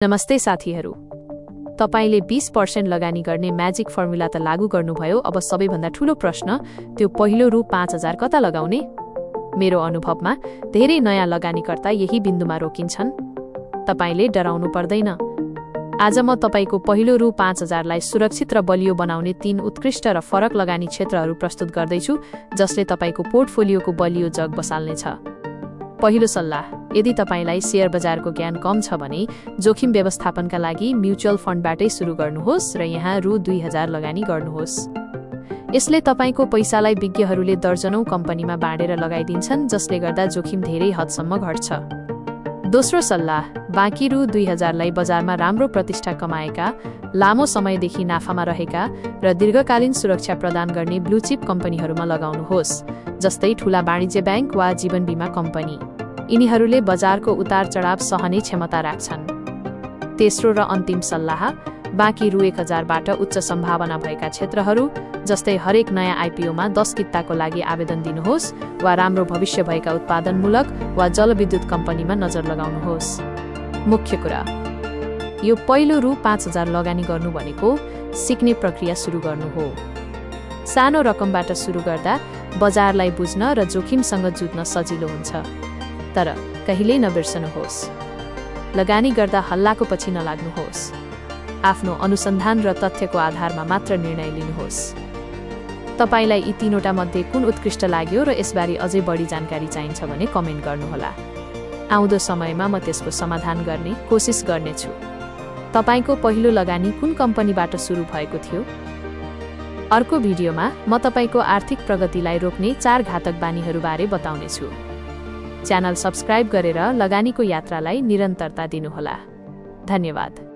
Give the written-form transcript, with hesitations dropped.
नमस्ते साथीहरू, तपाईले 20% लगानी गर्ने म्याजिक फर्मुला त लागू गर्नुभयो। अब सबैभन्दा ठूलो प्रश्न, त्यो पहिलो रु 5000 कता लगाउने? मेरो अनुभवमा धेरै नयाँ लगानीकर्ता यही बिन्दुमा रोकिन्छन्। तपाईले डराउनु पर्दैन। आज म तपाईको पहिलो रु 5000 लाई सुरक्षित र बलियो बनाउने 3 उत्कृष्ट र फरक लगानी क्षेत्रहरू प्रस्तुत गर्दैछु, जसले तपाईको पोर्टफोलियोको बलियो जग बसाल्नेछ। पहिलो सल्लाह, यदि तपाईलाई शेयर बजारको ज्ञान कम छ भने जोखिम व्यवस्थापनका लागि म्युचुअल फन्डबाटै सुरु गर्नुहोस् र यहाँ रु 2000 लगानी गर्नुहोस्। यसले तपाईको पैसालाई विज्ञहरूले दर्जनौं कम्पनीमा बाँडेर लगाइदिन्छन्, जसले गर्दा जोखिम धेरै हदसम्म घट्छ। दोस्रो सल्लाह, बाँकी रु 2000 लाई बजारमा राम्रो प्रतिष्ठा कमाएका, लामो समयदेखि नाफामा रहेका र दीर्घकालीन सुरक्षा प्रदान गर्ने ब्लू चिप कम्पनीहरूमा लगाउनुहोस्, जस्तै ठूला वाणिज्य बैंक वा जीवन बीमा कम्पनी। यिनीहरूले बजारको उतार चढाव सहने क्षमता राख्छन्। तेस्रो र अन्तिम सल्लाह, बाँकी रु 1000 बाट उच्च सम्भावना भएका क्षेत्रहरू, जस्तै हरेक नयाँ आइपीओमा 10 किताको लागि आवेदन दिनुहोस् वा राम्रो भविष्य भएका उत्पादनमूलक वा जलविद्युत कम्पनीमा नजर लगाउनुहोस्। मुख्य कुरा, यो पहिलो रु 5000 लगानी गर्नु भनेको सिक्ने प्रक्रिया सुरु गर्नु हो। सानो रकमबाट सुरु गर्दा बजारलाई बुझ्न र जोखिमसँग जुझ्न सजिलो हुन्छ। तर कहिल्यै नबिर्सनुहोस्, लगानी गर्दा हल्लाको पछि नलाग्नुहोस्। आफ्नो अनुसन्धान र तथ्यको आधारमा मात्र निर्णय लिनुहोस्। तपाईलाई यी तीनवटा मध्ये कुन उत्कृष्ट लाग्यो र यसबारे अझै बढी जानकारी चाहिन्छ भने कमेन्ट गर्नुहोला। आउँदो समयमा म त्यसको समाधान गर्ने कोसिस गर्नेछु। तपाईको पहिलो लगानी कुन कम्पनीबाट सुरु भएको थियो? अर्को भिडियोमा म तपाईको आर्थिक प्रगतिलाई रोक्ने 4 घातक बानीहरूबारे बताउनेछु। च्यानल सब्स्क्राइब गरेर लगानीको यात्रालाई निरन्तरता दिनुहोला। धन्यवाद।